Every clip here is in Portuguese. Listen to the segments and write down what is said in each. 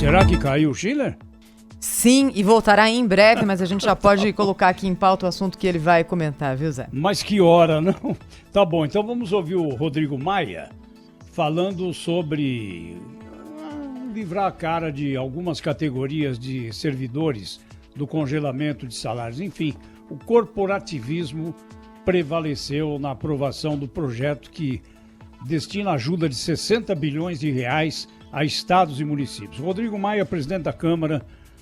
Será que caiu o Schiller? Sim, e voltará em breve, mas a gente já pode colocar aqui em pauta o assunto que ele vai comentar, viu, Zé? Mas que hora, não? Tá bom, então vamos ouvir o Rodrigo Maia falando sobre livrar a cara de algumas categorias de servidores do congelamento de salários. Enfim, o corporativismo prevaleceu na aprovação do projeto que destina ajuda de 60 bilhões de reais a estados e municípios. Rodrigo Maia, presidente da Câmara,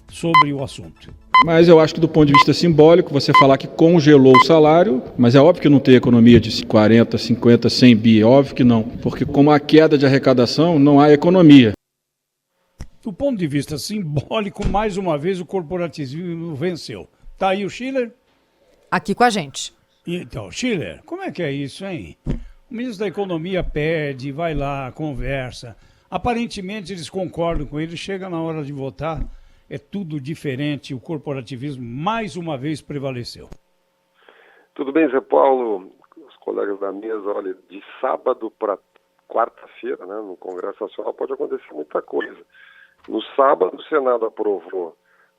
sobre o assunto. Mas eu acho que do ponto de vista simbólico, você falar que congelou o salário, mas é óbvio que não tem economia de 40, 50, 100 bi, é óbvio que não, porque como há queda de arrecadação, não há economia. Do ponto de vista simbólico, mais uma vez o corporativismo venceu. Tá aí o Schiller? Aqui com a gente. Então, Schiller, como é que é isso, hein? O ministro da Economia pede, vai lá, conversa. Aparentemente eles concordam com ele, chega na hora de votar, é tudo diferente, o corporativismo mais uma vez prevaleceu. Tudo bem, Zé Paulo, os colegas da mesa, olha, de sábado para quarta-feira, né, no Congresso Nacional pode acontecer muita coisa. No sábado, o Senado aprovou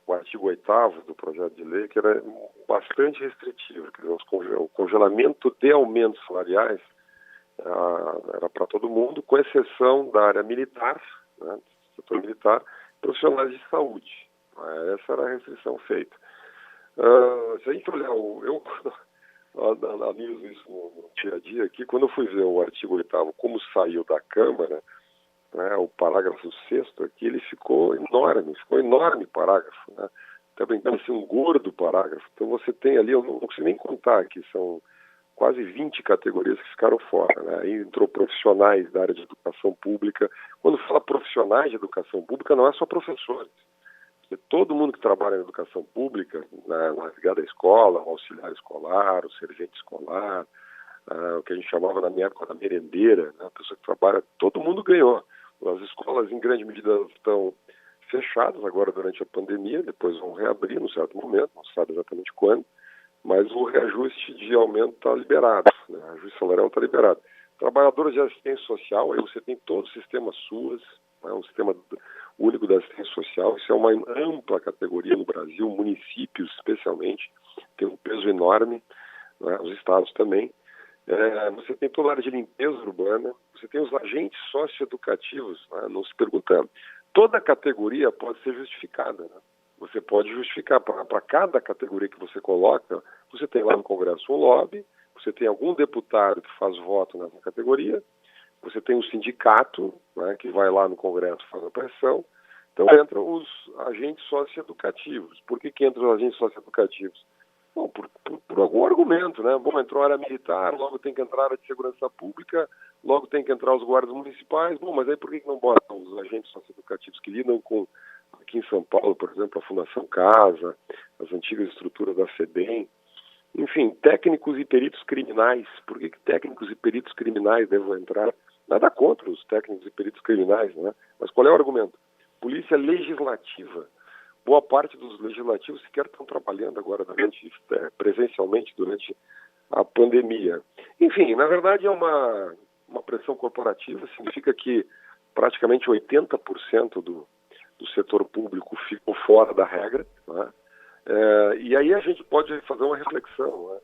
o artigo 8º do projeto de lei, que era bastante restritivo, quer dizer, o congelamento de aumentos salariais era para todo mundo, com exceção da área militar, né, do setor militar, profissionais de saúde. Essa era a restrição feita. Se a gente olhar, eu analiso isso no dia a dia aqui, quando eu fui ver o artigo 8º, como saiu da Câmara, né, o parágrafo 6º aqui, ele ficou enorme parágrafo, né? Até brincando assim, um gordo parágrafo. Então você tem ali, eu não consigo nem contar aqui, são quase 20 categorias que ficaram fora, né? Aí entrou profissionais da área de educação pública. Quando fala profissionais de educação pública, não é só professores. Todo mundo que trabalha na educação pública, ligado à escola, o auxiliar escolar, o servente escolar, o que a gente chamava na minha época da merendeira, né? A pessoa que trabalha, todo mundo ganhou. As escolas, em grande medida, estão fechadas agora durante a pandemia, depois vão reabrir num certo momento, não sabe exatamente quando, mas o reajuste de aumento está liberado, né? O reajuste salarial está liberado. Trabalhadores de assistência social, aí você tem todo o sistema SUAS, né? Um sistema único da assistência social, isso é uma ampla categoria no Brasil, municípios especialmente, tem um peso enorme, né? Os estados também. Você tem toda a área de limpeza urbana, você tem os agentes socioeducativos, né? Não se perguntando. Toda categoria pode ser justificada, né? Você pode justificar para cada categoria que você coloca, você tem lá no Congresso um lobby, você tem algum deputado que faz voto nessa categoria, você tem um sindicato, né, que vai lá no Congresso fazer pressão. Então entram os agentes socioeducativos. Por que entram os agentes socioeducativos? Bom, por algum argumento, né? Bom, entrou a área militar, logo tem que entrar a área de segurança pública, logo tem que entrar os guardas municipais. Bom, mas aí por que não botam os agentes socioeducativos que lidam com, aqui em São Paulo, por exemplo, a Fundação Casa, as antigas estruturas da FEBEM, enfim, técnicos e peritos criminais. Por que técnicos e peritos criminais devem entrar? Nada contra os técnicos e peritos criminais, né? Mas qual é o argumento? Polícia legislativa. Boa parte dos legislativos sequer estão trabalhando agora presencialmente durante a pandemia. Enfim, na verdade é uma pressão corporativa, significa que praticamente 80% do setor público ficou fora da regra, né? E aí a gente pode fazer uma reflexão, né?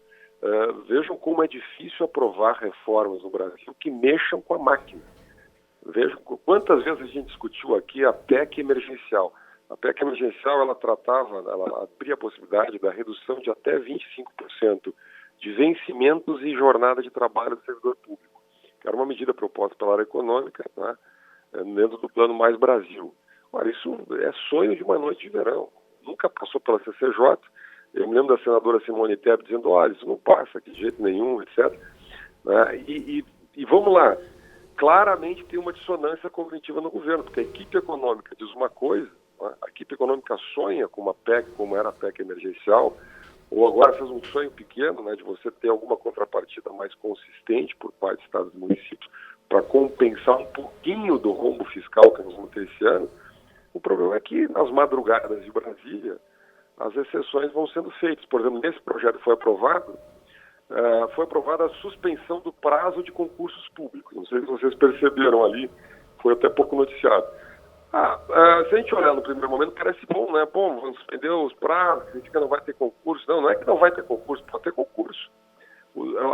Vejam como é difícil aprovar reformas no Brasil que mexam com a máquina. Vejam quantas vezes a gente discutiu aqui a PEC emergencial. A PEC emergencial, ela abria a possibilidade da redução de até 25% de vencimentos e jornada de trabalho do servidor público, que era uma medida proposta pela área econômica, né, dentro do Plano Mais Brasil. Olha, isso é sonho de uma noite de verão. Nunca passou pela CCJ. Eu me lembro da senadora Simone Tebet dizendo, olha, isso não passa aqui de jeito nenhum, etc. Né? E vamos lá. Claramente tem uma dissonância cognitiva no governo, porque a equipe econômica diz uma coisa, né? A equipe econômica sonha com uma PEC, como era a PEC emergencial, ou agora fez um sonho pequeno, né, de você ter alguma contrapartida mais consistente por parte dos estados e municípios para compensar um pouquinho do rombo fiscal que nós vamos ter esse ano. O problema é que nas madrugadas de Brasília, as exceções vão sendo feitas. Por exemplo, nesse projeto foi aprovada a suspensão do prazo de concursos públicos. Não sei se vocês perceberam ali, foi até pouco noticiado. Se a gente olhar no primeiro momento, parece bom, né? Bom, vamos suspender os prazos, significa que não vai ter concurso. Não é que não vai ter concurso, pode ter concurso.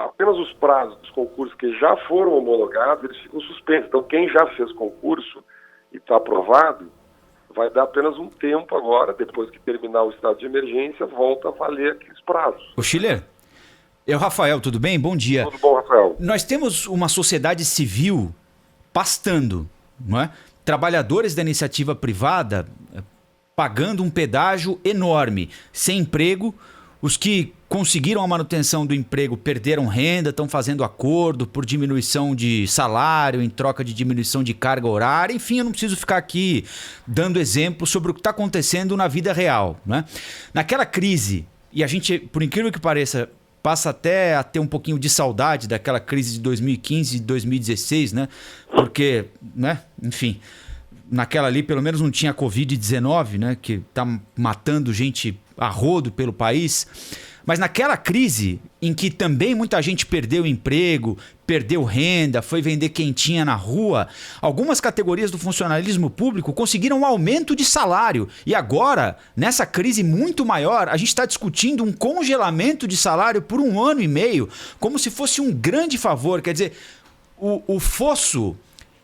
Apenas os prazos dos concursos que já foram homologados, eles ficam suspensos. Então, quem já fez concurso e está aprovado, vai dar apenas um tempo agora, depois que terminar o estado de emergência, volta a valer aqueles prazos. Ô Schiller, é o Rafael, tudo bem? Bom dia. Tudo bom, Rafael? Nós temos uma sociedade civil pastando, não é? Trabalhadores da iniciativa privada pagando um pedágio enorme, sem emprego. Os que conseguiram a manutenção do emprego perderam renda, estão fazendo acordo por diminuição de salário, em troca de diminuição de carga horária. Enfim, eu não preciso ficar aqui dando exemplos sobre o que está acontecendo na vida real, né? Naquela crise, e a gente, por incrível que pareça, passa até a ter um pouquinho de saudade daquela crise de 2015 e 2016, né? Porque, né? Enfim, naquela ali pelo menos não tinha Covid-19, né? Que tá matando gente a rodo pelo país. Mas naquela crise em que também muita gente perdeu emprego, perdeu renda, foi vender quentinha na rua, algumas categorias do funcionalismo público conseguiram um aumento de salário. E agora, nessa crise muito maior, a gente está discutindo um congelamento de salário por 1 ano e meio, como se fosse um grande favor. Quer dizer, o fosso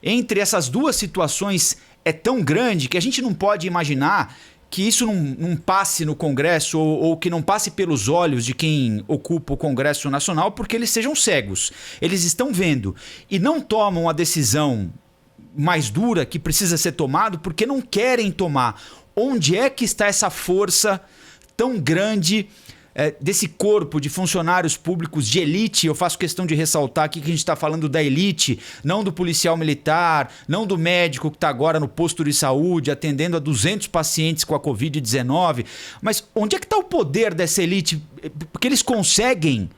entre essas duas situações é tão grande que a gente não pode imaginar que isso não passe no Congresso ou que não passe pelos olhos de quem ocupa o Congresso Nacional porque eles sejam cegos. Eles estão vendo e não tomam a decisão mais dura que precisa ser tomada porque não querem tomar. Onde é que está essa força tão grande desse corpo de funcionários públicos de elite? Eu faço questão de ressaltar aqui que a gente está falando da elite, não do policial militar, não do médico que está agora no posto de saúde atendendo a 200 pacientes com a Covid-19. Mas onde é que está o poder dessa elite? Porque eles conseguem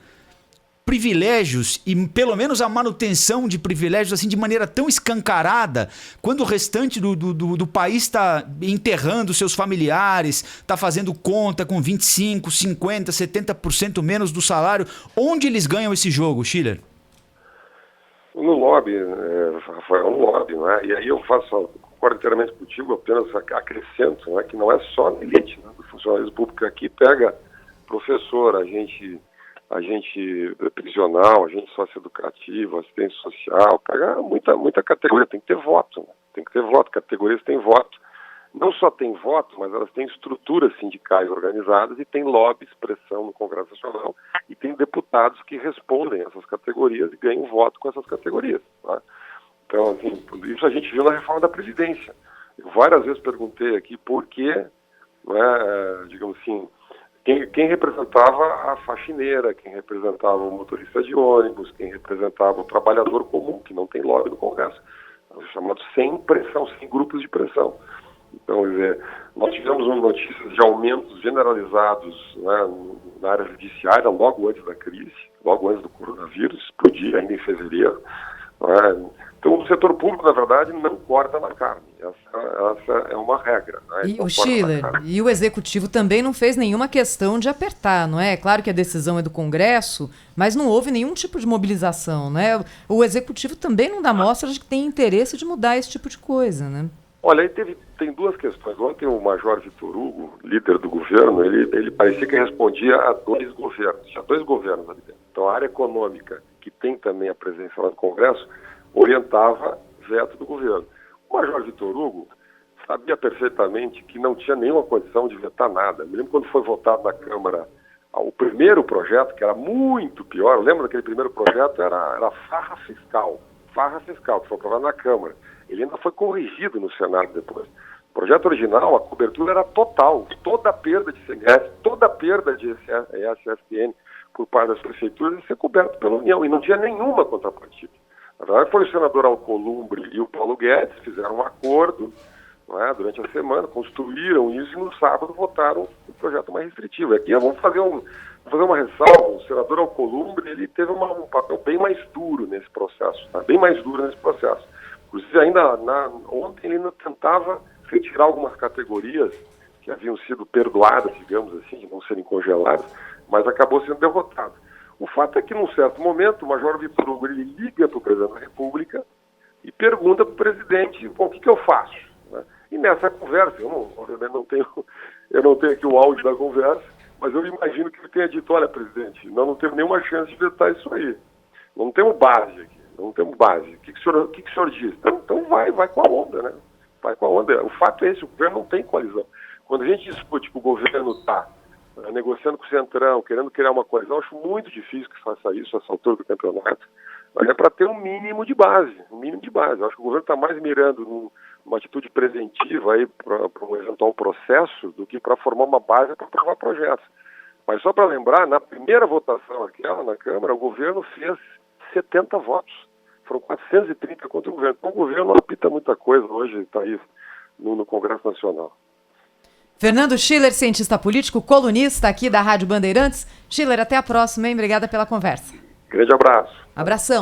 privilégios e pelo menos a manutenção de privilégios assim de maneira tão escancarada, quando o restante do país está enterrando seus familiares, está fazendo conta com 25%, 50%, 70% menos do salário. Onde eles ganham esse jogo, Schiller? No lobby, Rafael, no lobby, não é? E aí eu concordo inteiramente contigo, apenas acrescento, não é? Que não é só na elite, né? O funcionalismo público aqui pega professor, agente prisional, agente socioeducativo, assistente social, pega muita categoria, tem que ter voto, né? Tem que ter voto, categorias têm voto. Não só tem voto, mas elas têm estruturas sindicais organizadas e tem lobby, expressão no Congresso Nacional e tem deputados que respondem a essas categorias e ganham voto com essas categorias. Tá? Então, assim, isso a gente viu na reforma da Previdência. Eu várias vezes perguntei aqui por que, digamos assim, quem representava a faxineira, quem representava o motorista de ônibus, quem representava o trabalhador comum, que não tem lobby no Congresso, chamado sem pressão, sem grupos de pressão. Então, quer dizer, nós tivemos notícias de aumentos generalizados, né, na área judiciária logo antes da crise, logo antes do coronavírus, explodir ainda em fevereiro. Né? Então, o setor público, na verdade, não corta na carne. Essa é uma regra. Né? E o Schiller, e o Executivo também não fez nenhuma questão de apertar, não é? Claro que a decisão é do Congresso, mas não houve nenhum tipo de mobilização, né? O Executivo também não dá mostra de que tem interesse de mudar esse tipo de coisa, né? Olha, aí tem duas questões. Ontem o Major Vitor Hugo, líder do governo, ele parecia que respondia a 2 governos. Tinha 2 governos ali dentro. Então a área econômica, que tem também a presença lá no Congresso, orientava veto do governo. O Major Vitor Hugo sabia perfeitamente que não tinha nenhuma condição de vetar nada. Me lembro quando foi votado na Câmara o primeiro projeto, que era muito pior. Eu lembro daquele primeiro projeto, era farra fiscal, que foi aprovado na Câmara. Ele ainda foi corrigido no Senado depois. O projeto original, a cobertura era total. Toda a perda de CNS, toda a perda de SSN por parte das prefeituras ia ser coberta pela União. E não tinha nenhuma contrapartida. Na verdade, foi o senador Alcolumbre e o Paulo Guedes, fizeram um acordo, não é, durante a semana, construíram isso e no sábado votaram o projeto mais restritivo. Aqui vamos fazer uma ressalva. O senador Alcolumbre, ele teve um papel bem mais duro nesse processo, tá? Bem mais duro nesse processo. Inclusive, ontem ele ainda tentava retirar algumas categorias que haviam sido perdoadas, digamos assim, de não serem congeladas, mas acabou sendo derrotado. O fato é que, num certo momento, o Major Vitor Hugo ele liga para o presidente da República e pergunta para o presidente, bom, o que eu faço? Né? E nessa conversa, obviamente eu não tenho aqui o áudio da conversa, mas eu imagino que ele tenha dito, olha, presidente, nós não temos nenhuma chance de vetar isso aí. Não temos base aqui, não temos base. O que o senhor diz? Então vai com a onda, né? Vai com a onda. O fato é esse, o governo não tem coalizão. Quando a gente discute que o governo está negociando com o Centrão, querendo criar uma coalizão, eu acho muito difícil que faça isso a essa altura do campeonato, mas é para ter um mínimo de base, Eu acho que o governo está mais mirando numa atitude preventiva aí para um eventual processo do que para formar uma base para aprovar projetos. Mas só para lembrar, na primeira votação aquela na Câmara, o governo fez 70 votos. Foram 430 contra o governo. Então o governo não apita muita coisa hoje, está aí no Congresso Nacional. Fernando Schiller, cientista político, colunista aqui da Rádio Bandeirantes. Schiller, até a próxima, hein? Obrigada pela conversa. Grande abraço. Abração.